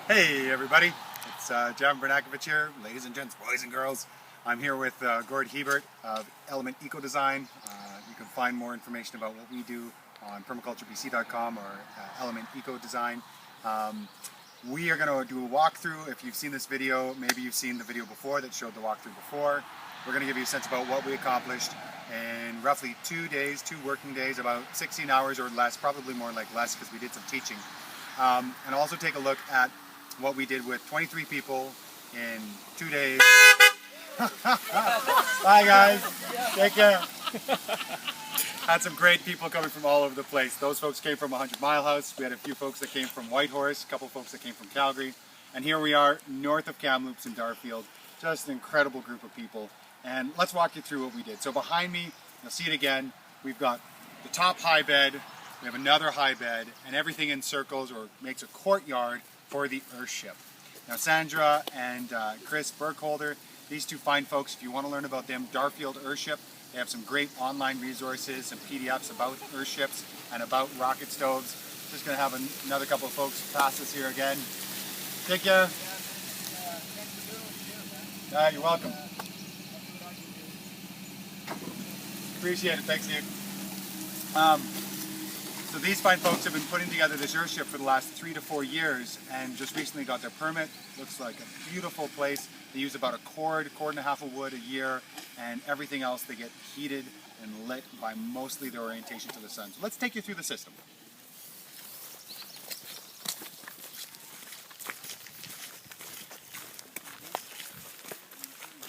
Hey everybody, it's Javan Bernakevitch here, ladies and gents, boys and girls. I'm here with Gord Hiebert of Element Eco Design. You can find more information about what we do on permaculturebc.com or Element Eco Design. We are going to do a walkthrough. If you've seen this video, maybe you've seen the video before that showed the walkthrough before. We're going to give you a sense about what we accomplished in roughly 2 days, 2 working days, about 16 hours or less, probably more like less because we did some teaching. And also take a look at what we did with 23 people in 2 days. Bye guys, take care. Had some great people coming from all over the place. Those folks came from 100 Mile House. We had a few folks that came from Whitehorse, a couple folks that came from Calgary. And here we are north of Kamloops in Darfield. Just an incredible group of people. And let's walk you through what we did. So behind me, you'll see it again, we've got the top high bed, we have another high bed, and everything encircles or makes a courtyard for the Earthship. Now Sandra and Chris Burkholder, these two fine folks, if you want to learn about them, Darfield Earthship, they have some great online resources, some PDFs about Earthships and about rocket stoves. Just going to have another couple of folks pass us here again. Take care. You're welcome. Appreciate it. Thanks, Nick. So these fine folks have been putting together this Earthship for the last 3 to 4 years and just recently got their permit. Looks like a beautiful place. They use about a cord and a half of wood a year, and everything else they get heated and lit by mostly their orientation to the sun. So let's take you through the system.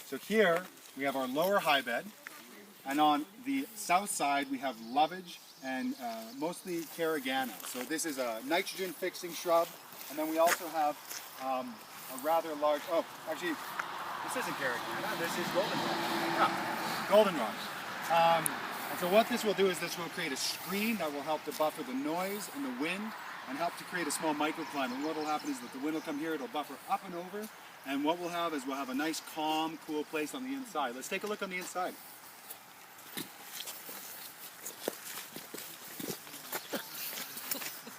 So here we have our lower high bed, and on the south side we have lovage and mostly carragana. So this is a nitrogen fixing shrub, and then we also have a rather large, oh actually this isn't carragana, this is goldenrod. Yeah, goldenrod. And so what this will do is this will create a screen that will help to buffer the noise and the wind and help to create a small microclimate. And what will happen is that the wind will come here, it'll buffer up and over, and what we'll have is we'll have a nice calm, cool place on the inside. Let's take a look on the inside.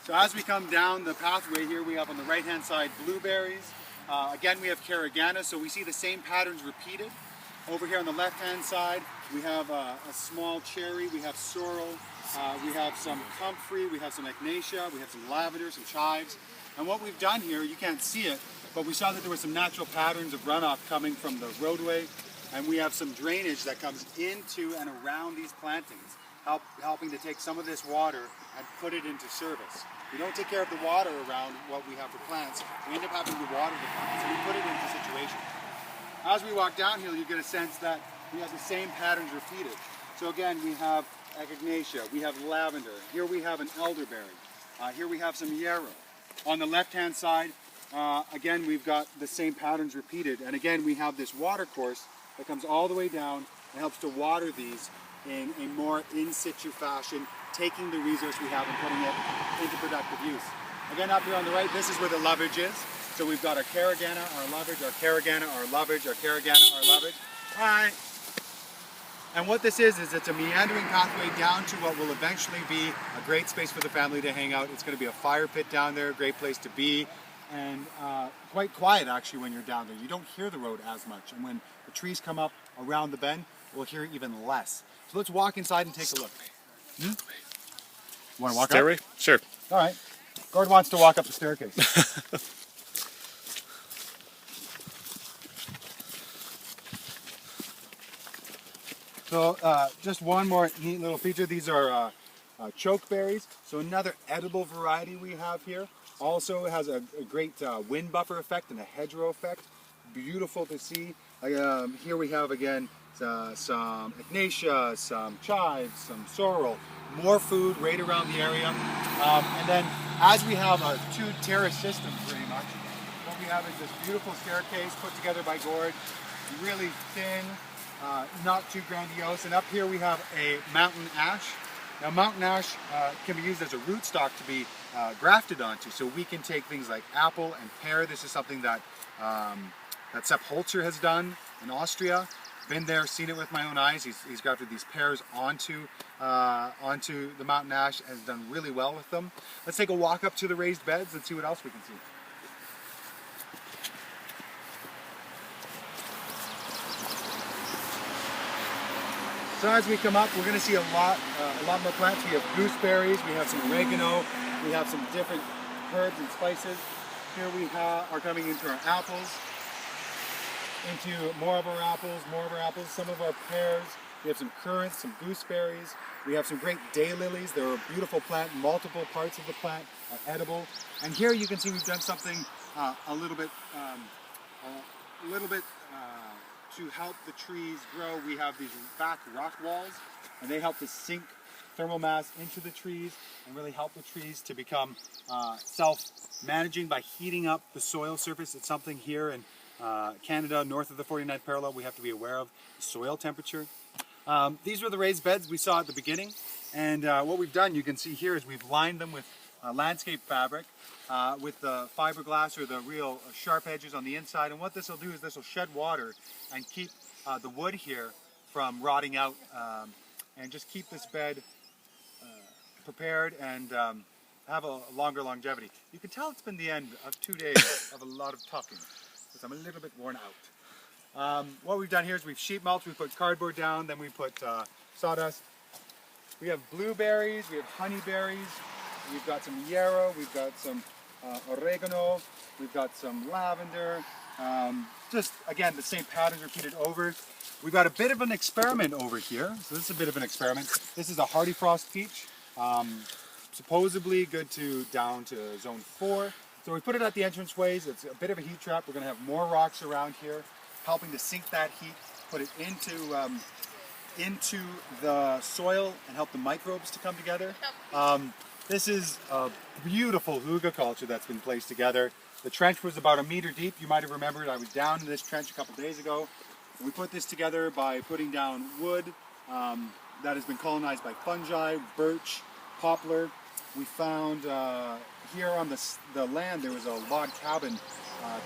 So as we come down the pathway here, we have on the right hand side blueberries. Again, we have carragana, so we see the same patterns repeated. Over here on the left hand side, we have a small cherry, we have sorrel, we have some comfrey, we have some echinacea, we have some lavender, some chives. And what we've done here, you can't see it, but we saw that there were some natural patterns of runoff coming from the roadway, and we have some drainage that comes into and around these plantings, helping to take some of this water and put it into service. We don't take care of the water around what we have for plants. We end up having to water the plants, and we put it into situation. As we walk downhill, you get a sense that we have the same patterns repeated. So again, we have echinacea, we have lavender, here we have an elderberry, here we have some yarrow. On the left-hand side, again, we've got the same patterns repeated, and again, we have this water course that comes all the way down and helps to water these in a more in-situ fashion, taking the resource we have and putting it into productive use. Again, up here on the right, this is where the lovage is. So we've got our carragana, our lovage, our carragana, our lovage, our carragana, our lovage. All right. And what this is it's a meandering pathway down to what will eventually be a great space for the family to hang out. It's going to be a fire pit down there, a great place to be, and quite quiet actually when you're down there. You don't hear the road as much, and when the trees come up around the bend, we'll hear even less. So let's walk inside and take a look. You want to walk Stairway? up? Sure. All right. Gord wants to walk up the staircase. So just one more neat little feature. These are chokeberries. So another edible variety we have here. Also has a great wind buffer effect and a hedgerow effect. Beautiful to see. Here we have again some echinacea, some chives, some sorrel, more food right around the area. And then as we have a 2-terrace system pretty much, what we have is this beautiful staircase put together by Gord, really thin, not too grandiose. And up here we have a mountain ash. Now mountain ash can be used as a rootstock to be grafted onto. So we can take things like apple and pear. This is something that Sepp Holzer has done in Austria. Been there, seen it with my own eyes. He's grafted these pears onto the mountain ash and has done really well with them. Let's take a walk up to the raised beds and see what else we can see. So as we come up, we're going to see a lot more plants. We have gooseberries, we have some oregano, we have some different herbs and spices. Here we are coming into our apples, into more of our apples, some of our pears. We have some currants, some gooseberries. We have some great daylilies. They're a beautiful plant. Multiple parts of the plant are edible. And here you can see we've done something a little bit to help the trees grow. We have these back rock walls, and they help to sink thermal mass into the trees and really help the trees to become self-managing by heating up the soil surface. It's something here in Canada, north of the 49th parallel, we have to be aware of the soil temperature. These were the raised beds we saw at the beginning, and what we've done, you can see here, is we've lined them with landscape fabric with the fiberglass or the real sharp edges on the inside. And what this will do is this will shed water and keep the wood here from rotting out, and just keep this bed prepared and have a longer longevity. You can tell it's been the end of 2 days of a lot of talking, because I'm a little bit worn out. What we've done here is we've sheet mulched, we put cardboard down, then we put sawdust. We have blueberries, we have honeyberries, we've got some yarrow, we've got some oregano, we've got some lavender. Just again, the same patterns repeated over. We've got a bit of an experiment over here. So this is a bit of an experiment. This is a hardy frost peach, supposedly good to down to zone 4. So we put it at the entranceways. It's a bit of a heat trap. We're going to have more rocks around here, helping to sink that heat, put it into the soil and help the microbes to come together. This is a beautiful hugelkultur that's been placed together. The trench was about 1 meter deep. You might have remembered I was down in this trench a couple days ago. We put this together by putting down wood that has been colonized by fungi, birch, poplar. We found here on the land there was a log cabin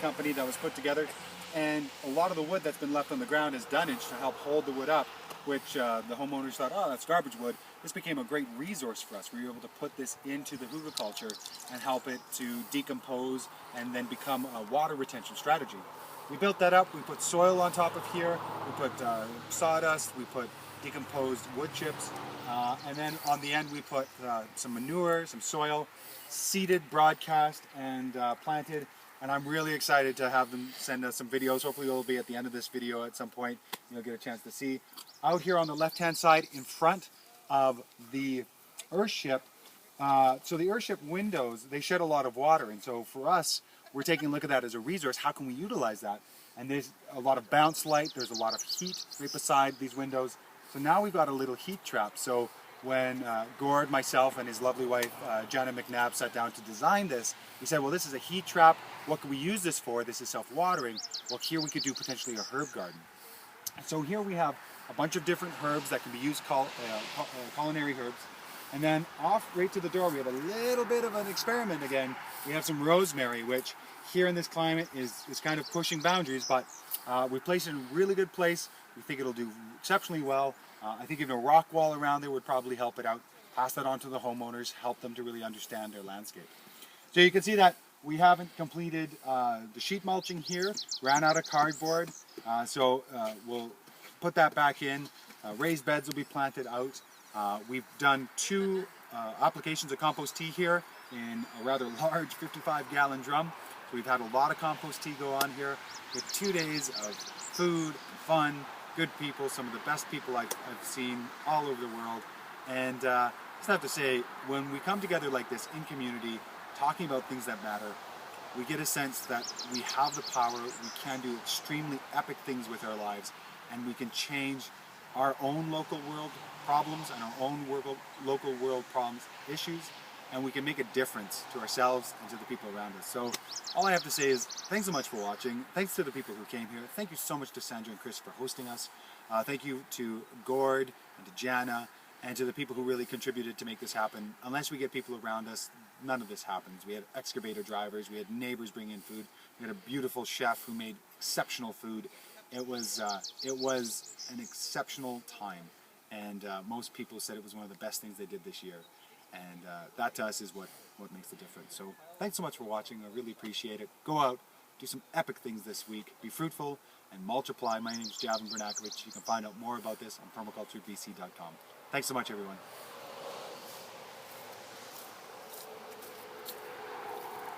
company that was put together, and a lot of the wood that's been left on the ground is dunnage to help hold the wood up, which the homeowners thought, oh, that's garbage wood. This became a great resource for us. We were able to put this into the hugelkultur and help it to decompose and then become a water retention strategy. We built that up. We put soil on top of here. We put sawdust. We put decomposed wood chips. And then on the end we put some manure, some soil, seeded, broadcast, and planted. And I'm really excited to have them send us some videos. Hopefully it'll be at the end of this video at some point. You'll get a chance to see. Out here on the left-hand side in front of the Earthship, so the Earthship windows, they shed a lot of water. And so for us, we're taking a look at that as a resource. How can we utilize that? And there's a lot of bounce light. There's a lot of heat right beside these windows. So now we've got a little heat trap. So when Gord, myself, and his lovely wife, Janet McNabb, sat down to design this, we said, well, this is a heat trap. What can we use this for? This is self-watering. Well, here we could do potentially a herb garden. So here we have a bunch of different herbs that can be used, culinary herbs. And then off right to the door, we have a little bit of an experiment again. We have some rosemary, which here in this climate is kind of pushing boundaries, but we place it in a really good place. We think it'll do exceptionally well. I think even a rock wall around there would probably help it out. Pass that on to the homeowners, help them to really understand their landscape. So you can see that we haven't completed the sheet mulching here. Ran out of cardboard, so we'll put that back in. Raised beds will be planted out. We've done 2 applications of compost tea here in a rather large 55-gallon drum. So we've had a lot of compost tea go on here with 2 days of food, and fun, good people, some of the best people I've seen all over the world. And just have to say, when we come together like this in community, talking about things that matter, we get a sense that we have the power, we can do extremely epic things with our lives, and we can change our own local world problems and our own local world problems, issues, and we can make a difference to ourselves and to the people around us. So all I have to say is thanks so much for watching. Thanks to the people who came here. Thank you so much to Sandra and Chris for hosting us. Thank you to Gord and to Jana and to the people who really contributed to make this happen. Unless we get people around us, none of this happens. We had excavator drivers, we had neighbors bring in food, we had a beautiful chef who made exceptional food. It was an exceptional time, and most people said it was one of the best things they did this year. And that to us is what makes the difference. So thanks so much for watching. I really appreciate it. Go out, do some epic things this week. Be fruitful and multiply. My name is Javan Bernakevitch. You can find out more about this on permaculturebc.com. Thanks so much, everyone.